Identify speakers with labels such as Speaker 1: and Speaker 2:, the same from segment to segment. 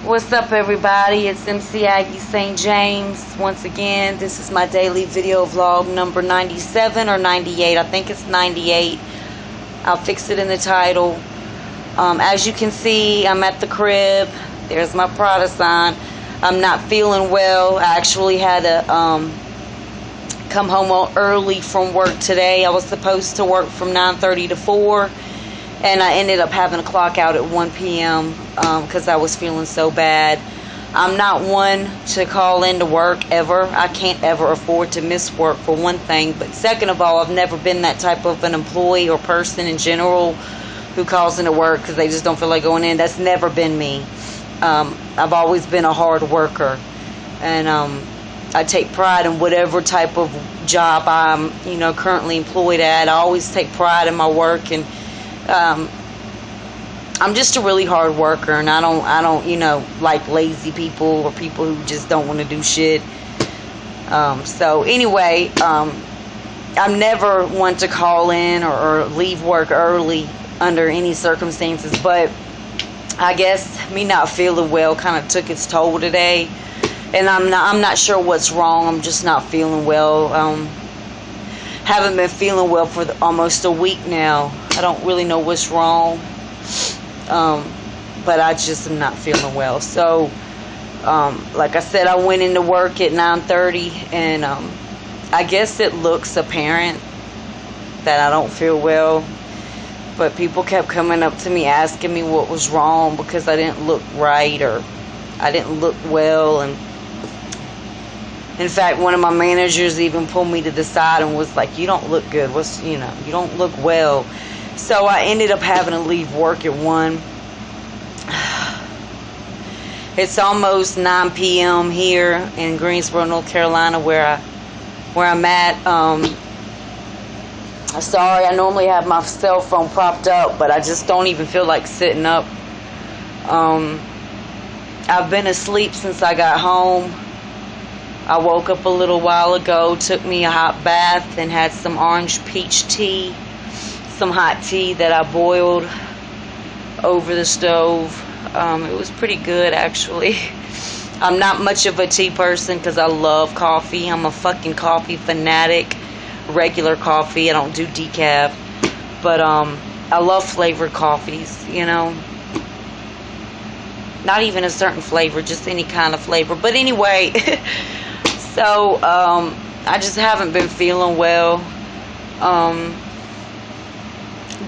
Speaker 1: What's up, everybody? It's MC Aggie St. James. Once again, this is my daily video vlog number 97 or 98. I think it's 98. I'll fix it in the title. As you can see, I'm at the crib. There's my Prada sign. I'm not feeling well. I actually had to come home early from work today. I was supposed to work from 9:30 to 4. And I ended up having to clock out at 1 p.m. Because I was feeling so bad. I'm not one to call into work ever. I can't ever afford to miss work, for one thing. But second of all, I've never been that type of an employee or person in general who calls into work because they just don't feel like going in. That's never been me. I've always been a hard worker. And I take pride in whatever type of job I'm currently employed at. I always take pride in my work, and I'm just a really hard worker, and I don't like lazy people or people who just don't want to do shit. So anyway, I'm never one to call in or leave work early under any circumstances, but I guess me not feeling well kind of took its toll today, and I'm not sure what's wrong. I'm just not feeling well. Haven't been feeling well for almost a week now. I don't really know what's wrong, but I just am not feeling well. So, like I said, I went into work at 9:30, and I guess it looks apparent that I don't feel well. But people kept coming up to me asking me what was wrong because I didn't look right or I didn't look well. And in fact, one of my managers even pulled me to the side and was like, "You don't look good. You don't look well." So I ended up having to leave work at 1. It's almost 9 p.m. here in Greensboro, North Carolina, where I'm at. Sorry, I normally have my cell phone propped up, but I just don't even feel like sitting up. I've been asleep since I got home. I woke up a little while ago, took me a hot bath, and had some orange peach tea, some hot tea that I boiled over the stove. It was pretty good, actually. I'm not much of a tea person because I love coffee. I'm a fucking coffee fanatic. Regular coffee. I don't do decaf. But I love flavored coffees, Not even a certain flavor, just any kind of flavor. But anyway, so I just haven't been feeling well.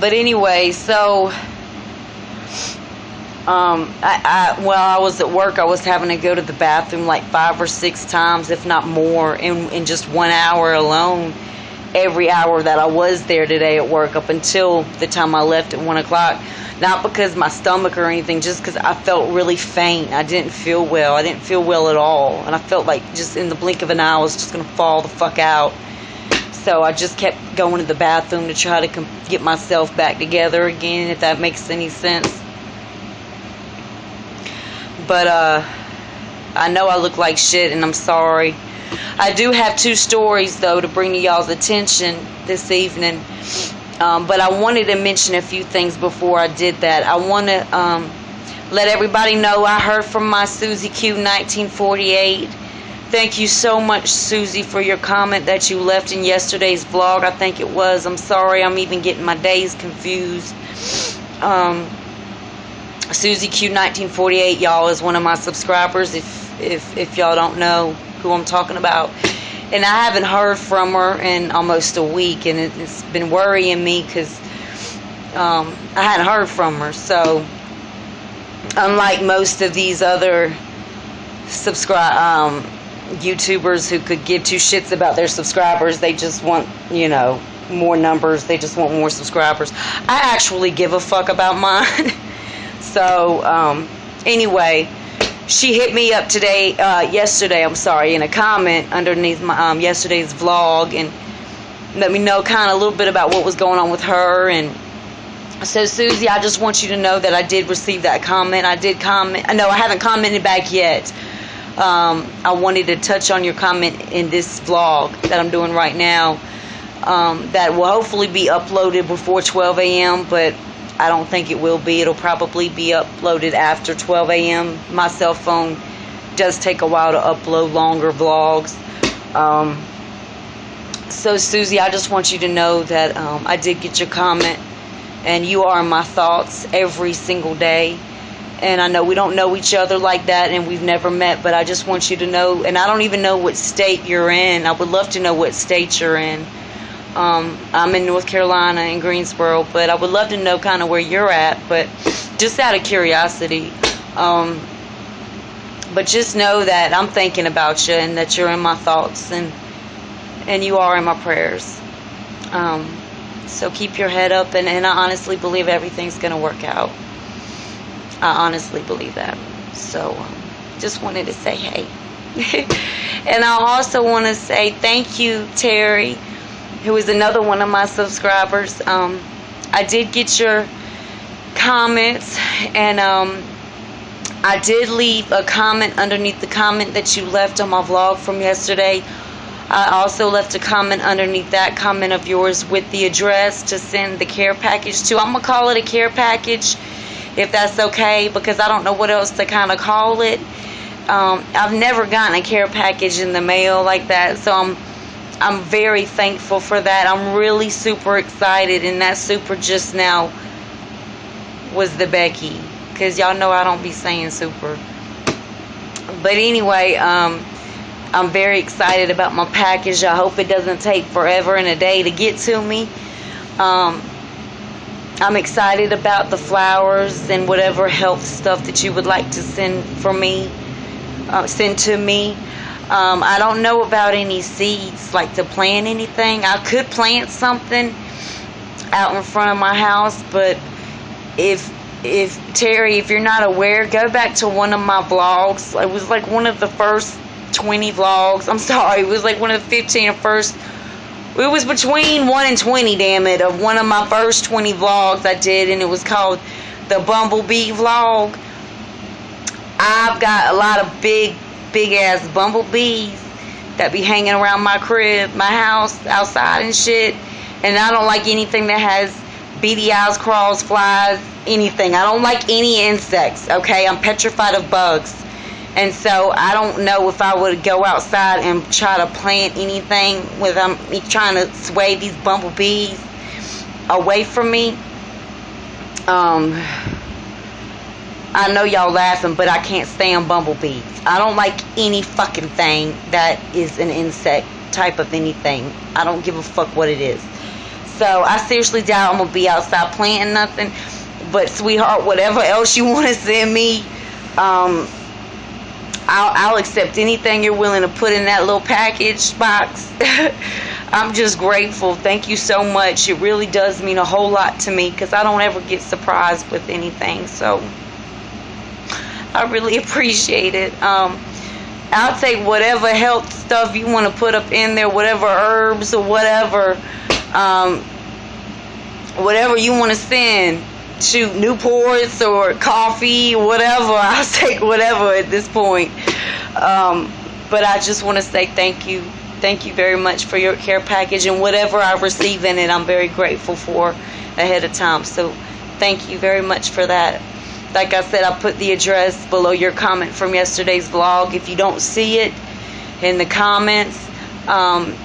Speaker 1: But anyway, so I was at work. I was having to go to the bathroom like 5 or 6 times, if not more, in just 1 hour alone. Every hour that I was there today at work, up until the time I left at 1 o'clock. Not because my stomach or anything, just because I felt really faint. I didn't feel well. I didn't feel well at all. And I felt like just in the blink of an eye I was just going to fall the fuck out. So I just kept going to the bathroom to try to get myself back together again, if that makes any sense. But I know I look like shit, and I'm sorry. I do have 2 stories, though, to bring to y'all's attention this evening. But I wanted to mention a few things before I did that. I want to let everybody know I heard from my Susie Q 1948. Thank you so much, Susie, for your comment that you left in yesterday's vlog. I think it was. I'm sorry, I'm even getting my days confused. Susie Q 1948, y'all, is one of my subscribers. If y'all don't know who I'm talking about. And I haven't heard from her in almost a week, and it's been worrying me because I hadn't heard from her. So unlike most of these other YouTubers who could give 2 shits about their subscribers, they just want more numbers. They just want more subscribers. I actually give a fuck about mine. So anyway, she hit me up yesterday, in a comment underneath my yesterday's vlog, and let me know kind of a little bit about what was going on with her. And so, Susie, I just want you to know that I did receive that comment. I did comment. No, I haven't commented back yet. I wanted to touch on your comment in this vlog that I'm doing right now. That will hopefully be uploaded before 12 a.m., but I don't think it will be. It'll probably be uploaded after 12 a.m. My cell phone does take a while to upload longer vlogs. So Susie, I just want you to know that I did get your comment, and you are in my thoughts every single day. And I know we don't know each other like that, and we've never met, but I just want you to know, and I don't even know what state you're in. I would love to know what state you're in. I'm in North Carolina, in Greensboro, but I would love to know kind of where you're at, but just out of curiosity. But just know that I'm thinking about you, and that you're in my thoughts, and you are in my prayers. So keep your head up, and I honestly believe everything's going to work out. I honestly believe that. So just wanted to say hey. And I also want to say thank you, Terry, who is another one of my subscribers. I did get your comments, and I did leave a comment underneath the comment that you left on my vlog from yesterday. I also left a comment underneath that comment of yours with the address to send the care package to. I'm going to call it a care package, if that's okay, because I don't know what else to kind of call it. I've never gotten a care package in the mail like that, so I'm very thankful for that. I'm really super excited, and that super just now was the Becky, because y'all know I don't be saying super. But anyway, I'm very excited about my package. I hope it doesn't take forever and a day to get to me. I'm excited about the flowers and whatever health stuff that you would like to send to me. I don't know about any seeds, like to plant anything. I could plant something out in front of my house, but if Terry, if you're not aware, go back to one of my vlogs. It was like one of the first 20 vlogs. I'm sorry, it was like one of the 15 or first. It was between 1 and 20, damn it, of one of my first 20 vlogs I did, and it was called the Bumblebee Vlog. I've got a lot of big ass bumblebees that be hanging around my crib, my house, outside and shit. And I don't like anything that has beady eyes, crawls, flies, anything. I don't like any insects, okay? I'm petrified of bugs. And so I don't know if I would go outside and try to plant anything without me trying to sway these bumblebees away from me. I know y'all laughing, but I can't stand bumblebees. I don't like any fucking thing that is an insect type of anything. I don't give a fuck what it is. So I seriously doubt I'm going to be outside planting nothing. But sweetheart, whatever else you want to send me, I'll accept anything you're willing to put in that little package box. I'm just grateful. Thank you so much. It really does mean a whole lot to me, because I don't ever get surprised with anything. So I really appreciate it. I'll take whatever health stuff you want to put up in there, whatever herbs or whatever you want to send. Shoot, Newports or coffee, whatever. I'll take whatever at this point. But I just want to say thank you. Thank you very much for your care package, and whatever I receive in it, I'm very grateful for ahead of time. So thank you very much for that. Like I said, I put the address below your comment from yesterday's vlog. If you don't see it in the comments,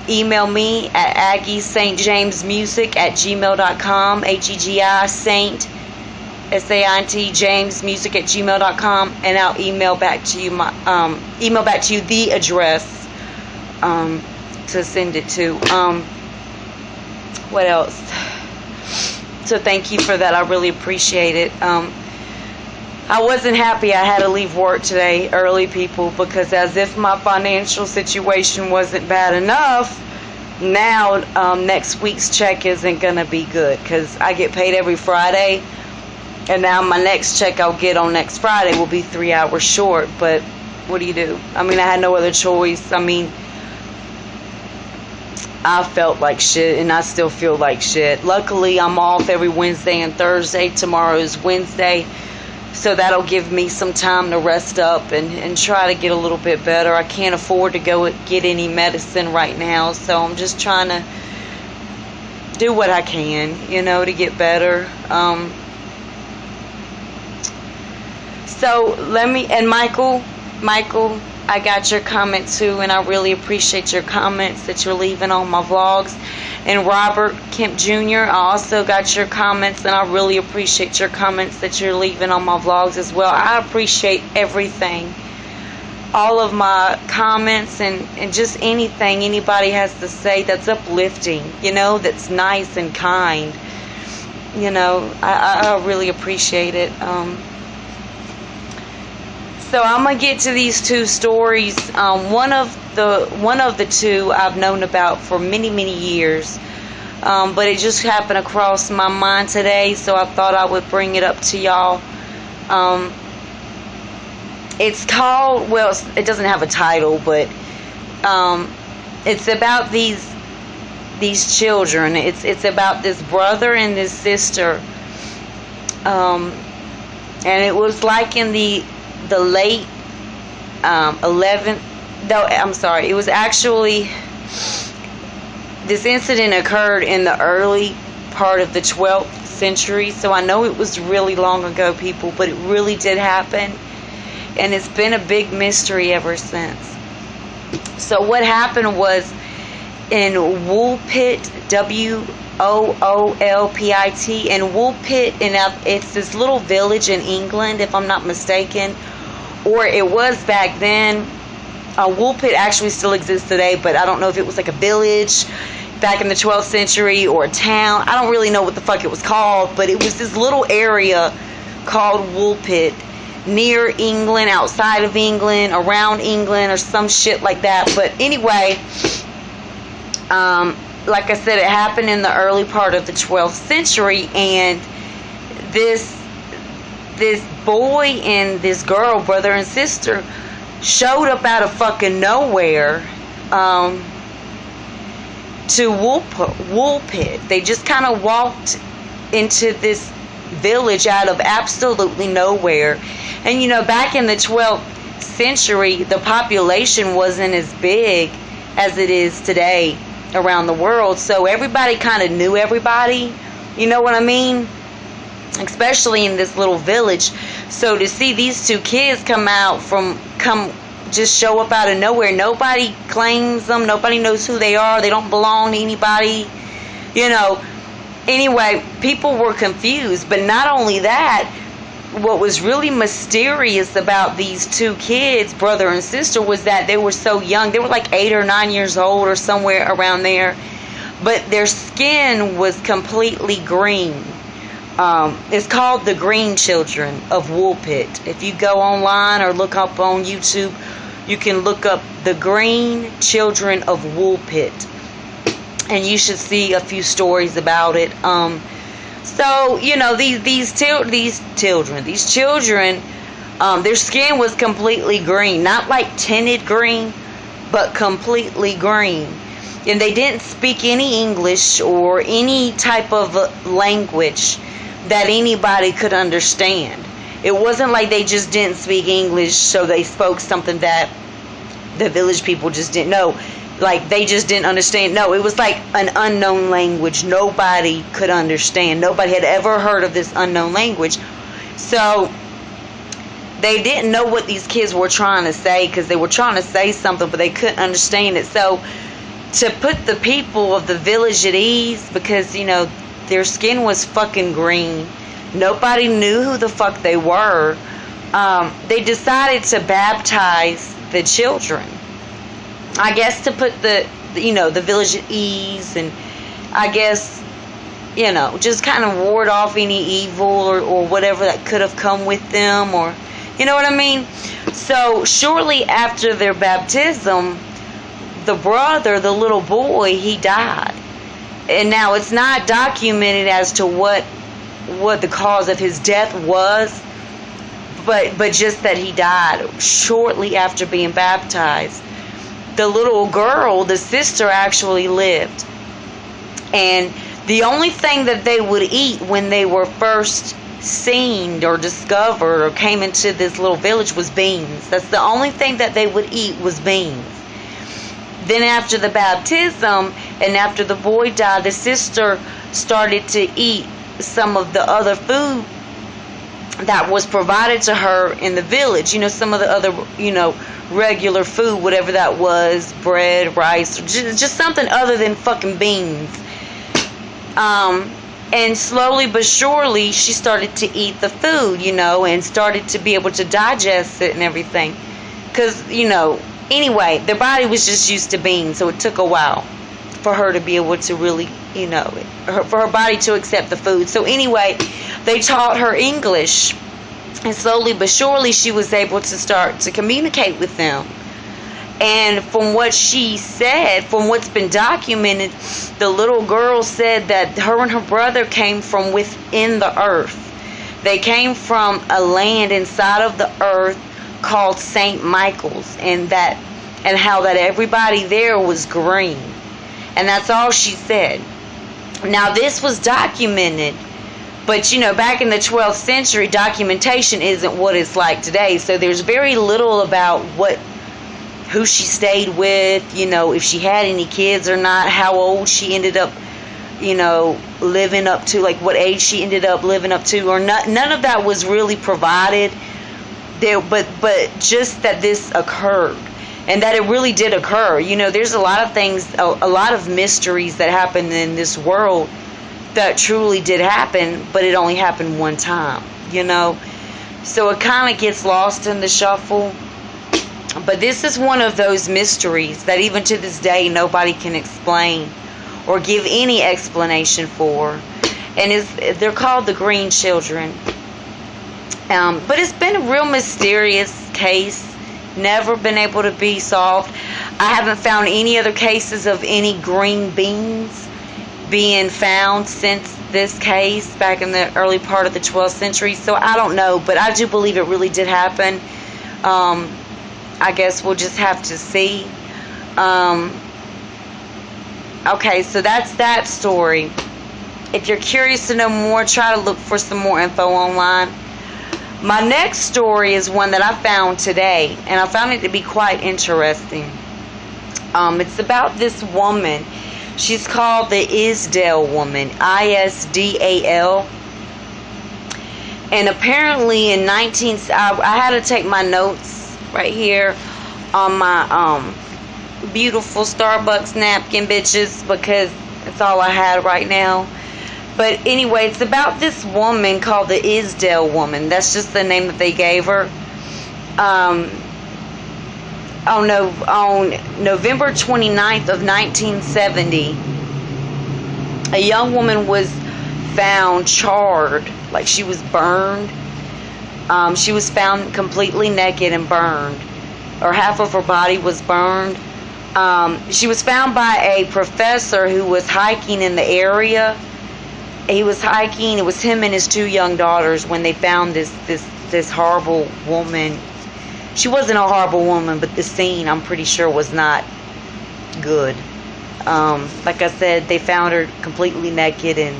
Speaker 1: email me at AggieSaintJamesMusic@gmail.com. AGGI Saint SAINT JamesMusic@gmail.com, and I'll email back to you the address to send it to. What else? So thank you for that. I really appreciate it. I wasn't happy I had to leave work today early, people, because as if my financial situation wasn't bad enough, now next week's check isn't going to be good, because I get paid every Friday, and now my next check I'll get on next Friday will be 3 hours short. But what do you do? I mean, I had no other choice. I mean, I felt like shit, and I still feel like shit. Luckily, I'm off every Wednesday and Thursday. Tomorrow is Wednesday. So that'll give me some time to rest up and try to get a little bit better. I can't afford to go get any medicine right now, so I'm just trying to do what I can, to get better. So and Michael, I got your comment too, and I really appreciate your comments that you're leaving on my vlogs. And Robert Kemp Jr., I also got your comments, and I really appreciate your comments that you're leaving on my vlogs as well. I appreciate everything. All of my comments and just anything anybody has to say that's uplifting, that's nice and kind. I really appreciate it. So I'm gonna get to these two stories. One of the two I've known about for many years, but it just happened across my mind today, so I thought I would bring it up to y'all. It's called, well, it doesn't have a title, but it's about these children. It's about this brother and this sister, and it was like in the late 11th. No, I'm sorry. It was actually, this incident occurred in the early part of the 12th century. So I know it was really long ago, people, but it really did happen. And it's been a big mystery ever since. So what happened was in Woolpit, Woolpit, and Woolpit, and it's this little village in England, if I'm not mistaken, or it was back then. Woolpit actually still exists today, but I don't know if it was like a village back in the 12th century or a town. I don't really know what the fuck it was called, but it was this little area called Woolpit, near England, outside of England, around England, or some shit like that. But anyway, like I said, it happened in the early part of the 12th century, and this boy and this girl, brother and sister, showed up out of fucking nowhere to Woolpit. They just kind of walked into this village out of absolutely nowhere. And back in the 12th century, the population wasn't as big as it is today around the world, so everybody kind of knew everybody, you know what I mean, especially in this little village. So to see these two kids just show up out of nowhere, nobody claims them, nobody knows who they are, they don't belong to anybody, Anyway, people were confused. But not only that, what was really mysterious about these two kids, brother and sister, was that they were so young. They were like 8 or 9 years old or somewhere around there. But their skin was completely green. It's called The Green Children of Woolpit. If you go online or look up on YouTube, you can look up The Green Children of Woolpit, and you should see a few stories about it. So these children, their skin was completely green, not like tinted green, but completely green. And they didn't speak any English or any type of language that anybody could understand. It wasn't like they just didn't speak English, so they spoke something that the village people just didn't know. Like, they just didn't understand. No, it was like an unknown language. Nobody could understand. Nobody had ever heard of this unknown language. So they didn't know what these kids were trying to say, because they were trying to say something, but they couldn't understand it. So to put the people of the village at ease, because, their skin was fucking green, nobody knew who the fuck they were, they decided to baptize the children. I guess to put the village at ease, and I guess, just kind of ward off any evil or whatever that could have come with them, or, you know what I mean? So shortly after their baptism, the brother, the little boy, he died. And now it's not documented as to what the cause of his death was, but just that he died shortly after being baptized. The little girl, the sister, actually lived. And the only thing that they would eat when they were first seen or discovered or came into this little village was beans. That's the only thing that they would eat, was beans. Then after the baptism and after the boy died, the sister started to eat some of the other food that was provided to her in the village. Some of the other, regular food, whatever that was, bread, rice, just something other than fucking beans. And slowly but surely, she started to eat the food, and started to be able to digest it and everything. Because, anyway, their body was just used to beans, so it took a while for her to be able to really, for her body to accept the food. So anyway, they taught her English, and slowly but surely, she was able to start to communicate with them. And from what she said, from what's been documented, the little girl said that her and her brother came from within the earth. They came from a land inside of the earth called St. Michael's, and how that everybody there was green. And that's all she said. Now, this was documented, but back in the 12th century, documentation isn't what it's like today. So there's very little about who she stayed with, if she had any kids or not, how old she ended up, living up to, like what age she ended up living up to, or none of that was really provided there, but just that this occurred, and that it really did occur. There's a lot of things, a lot of mysteries that happen in this world that truly did happen, but it only happened one time, so it kind of gets lost in the shuffle. But this is one of those mysteries that even to this day nobody can explain or give any explanation for. And they're called the Green Children. But it's been a real mysterious case. Never been able to be solved. I haven't found any other cases of any green beans being found since this case back in the early part of the 12th century. So I don't know, but I do believe it really did happen. I guess we'll just have to see. Okay, so that's that story. If you're curious to know more, try to look for some more info online. My next story is one that I found today, and I found it to be quite interesting. It's about this woman. She's called the Isdale woman, Isdal. And apparently in I had to take my notes right here on my beautiful Starbucks napkin, bitches, because it's all I had right now. But anyway, it's about this woman called the Isdale woman. That's just the name that they gave her. On November 29th of 1970, a young woman was found charred, like she was burned. She was found completely naked and burned, or half of her body was burned. She was found by a professor who was hiking in the area. He was hiking. It was him and his 2 young daughters when they found this horrible woman. She wasn't a horrible woman, but the scene, I'm pretty sure, was not good. Like I said, they found her completely naked and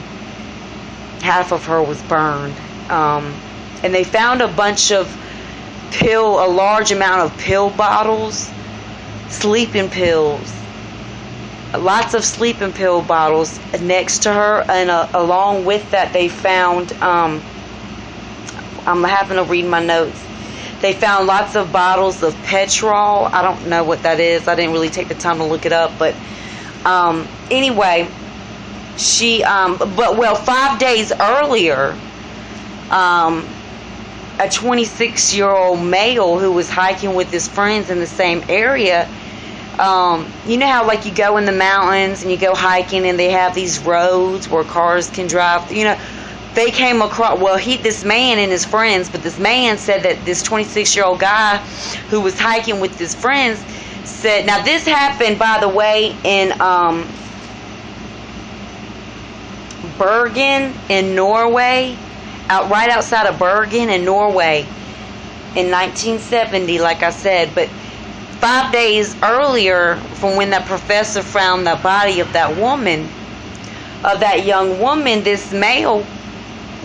Speaker 1: half of her was burned. And they found a large amount of pill bottles, sleeping pills, lots of sleeping pill bottles next to her, and along with that they found, I'm having to read my notes, they found lots of bottles of petrol. I don't know what that is. I didn't really take the time to look it up, but anyway, 5 days earlier, a 26-year-old male who was hiking with his friends in the same area. You know how like you go in the mountains and you go hiking and they have these roads where cars can drive, they came across, this man and his friends, but this man said that this 26-year-old guy who was hiking with his friends said, now this happened, by the way, in Bergen in Norway, right outside of Bergen in Norway in 1970, like I said. But 5 days earlier, from when that professor found the body of that woman, of that young woman, this male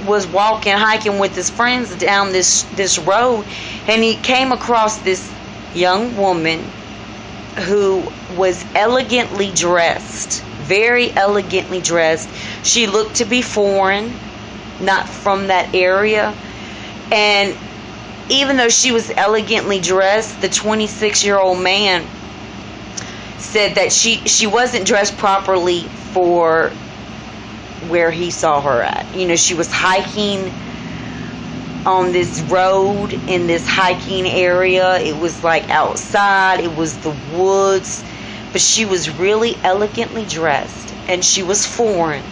Speaker 1: was hiking with his friends down this road, and he came across this young woman who was elegantly dressed, very elegantly dressed. She looked to be foreign, not from that area, And even though she was elegantly dressed, the 26-year-old man said that she wasn't dressed properly for where he saw her at. She was hiking on this road in this hiking area. It was like outside, it was the woods, but she was really elegantly dressed, and she was foreign.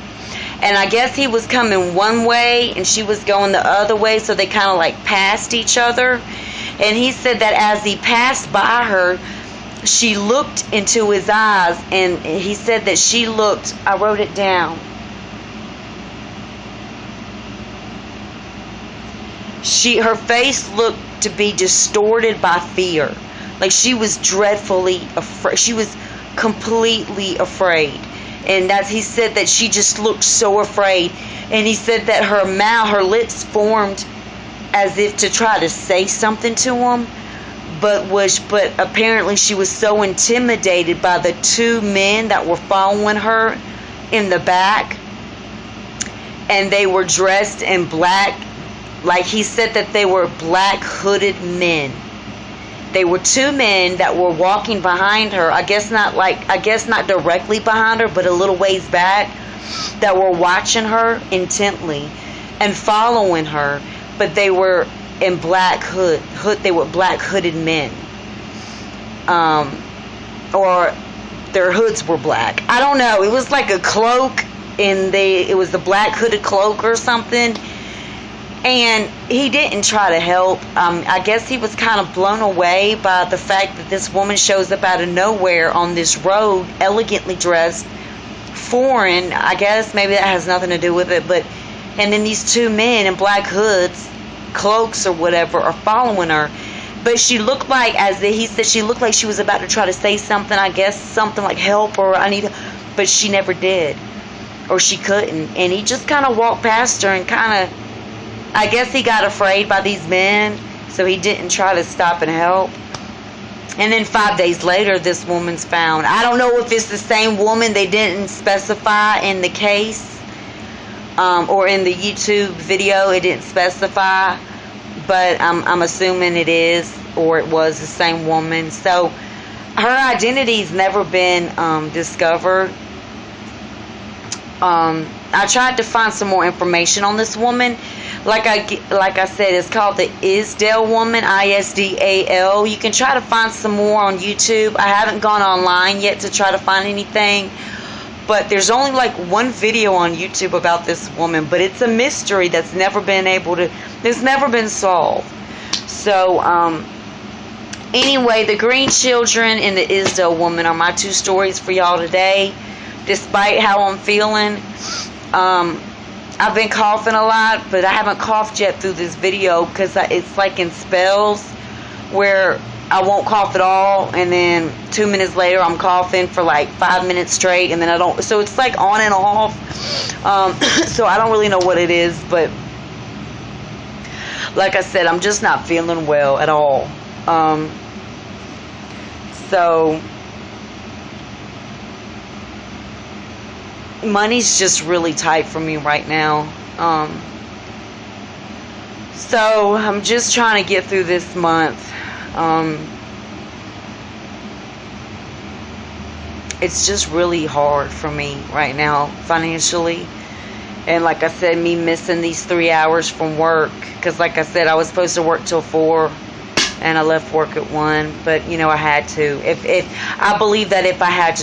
Speaker 1: And I guess he was coming one way and she was going the other way, so they kind of like passed each other. And he said that as he passed by her, she looked into his eyes, and he said that she looked, I wrote it down, her face looked to be distorted by fear. Like she was dreadfully afraid. She was completely afraid. And he said that she just looked so afraid. And he said that her lips formed as if to try to say something to him. But apparently she was so intimidated by the two men that were following her in the back. And they were dressed in black. Like he said that they were black hooded men. They were two men that were walking behind her. I guess not directly behind her, but a little ways back, that were watching her intently and following her. But they were in black hood. They were black hooded men. Or their hoods were black. I don't know. It was like a cloak, it was a black hooded cloak or something. And he didn't try to help. I guess he was kind of blown away by the fact that this woman shows up out of nowhere on this road, elegantly dressed, foreign. I guess maybe that has nothing to do with it. And then these two men in black hoods, cloaks or whatever, are following her. But she looked like, he said, she looked like she was about to try to say something. I guess something like help or I need, but she never did, or she couldn't. And he just kind of walked past her and kind of, I guess he got afraid by these men, so he didn't try to stop and help. And then 5 days later, this woman's found. I don't know if it's the same woman. They didn't specify in the case or in the YouTube video. It didn't specify, but I'm assuming it is, or it was the same woman. So her identity's never been discovered. I tried to find some more information on this woman. Like I said, it's called the Isdale woman, Isdal. You can try to find some more on YouTube. I haven't gone online yet to try to find anything, but there's only like one video on YouTube about this woman, but it's a mystery that's never been solved. So anyway, the Green Children and the Isdale woman are my two stories for y'all today. Despite how I'm feeling, I've been coughing a lot, but I haven't coughed yet through this video because it's like in spells where I won't cough at all, and then 2 minutes later I'm coughing for like 5 minutes straight, and then I don't. So it's like on and off. So I don't really know what it is, but like I said, I'm just not feeling well at all. So money's just really tight for me right now. So I'm just trying to get through this month. It's just really hard for me right now financially. And like I said, me missing these 3 hours from work, because like I said, I was supposed to work till 4 and I left work at 1, but I had to. If I believe that if I had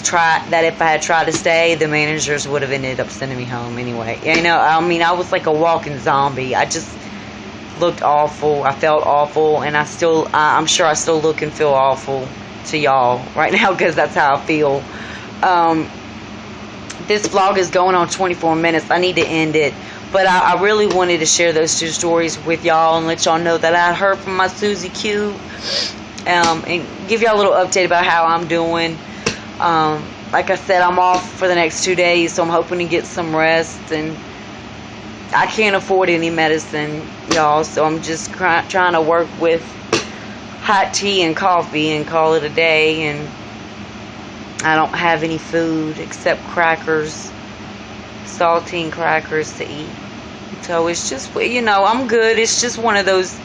Speaker 1: tried to stay, the managers would have ended up sending me home anyway. I was like a walking zombie. I just looked awful. I felt awful, and I'm sure I still look and feel awful to y'all right now, because that's how I feel. This vlog is going on 24 minutes. I need to end it. But I really wanted to share those two stories with y'all and let y'all know that I heard from my Susie Q. And give y'all a little update about how I'm doing. Like I said, I'm off for the next 2 days, so I'm hoping to get some rest. And I can't afford any medicine, y'all, so I'm just trying to work with hot tea and coffee and call it a day. And I don't have any food except crackers, saltine crackers to eat. So it's just, I'm good. It's just one of those,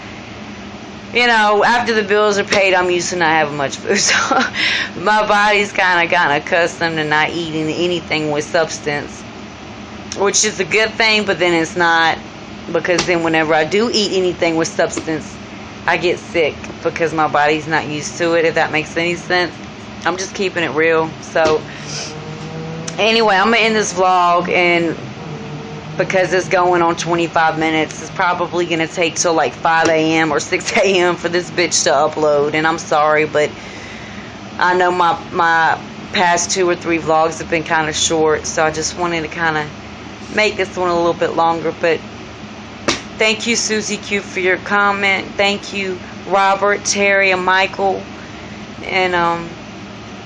Speaker 1: after the bills are paid, I'm used to not having much food. So my body's kind of accustomed to not eating anything with substance, which is a good thing, but then it's not, because then whenever I do eat anything with substance, I get sick because my body's not used to it, if that makes any sense. I'm just keeping it real. So anyway, I'm going to end this vlog, and because it's going on 25 minutes, it's probably going to take till like 5 a.m. or 6 a.m. for this bitch to upload. And I'm sorry, but I know my past 2 or 3 vlogs have been kind of short, so I just wanted to kind of make this one a little bit longer. But thank you, Susie Q, for your comment. Thank you, Robert, Terry, and Michael. And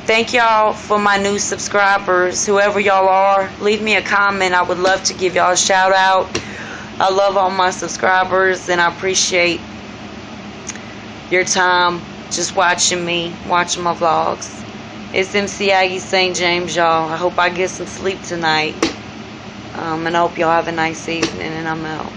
Speaker 1: thank y'all for my new subscribers, whoever y'all are. Leave me a comment. I would love to give y'all a shout out. I love all my subscribers, and I appreciate your time just watching me, watching my vlogs. It's MC Aggie St. James, y'all. I hope I get some sleep tonight. And I hope y'all have a nice evening, and I'm out.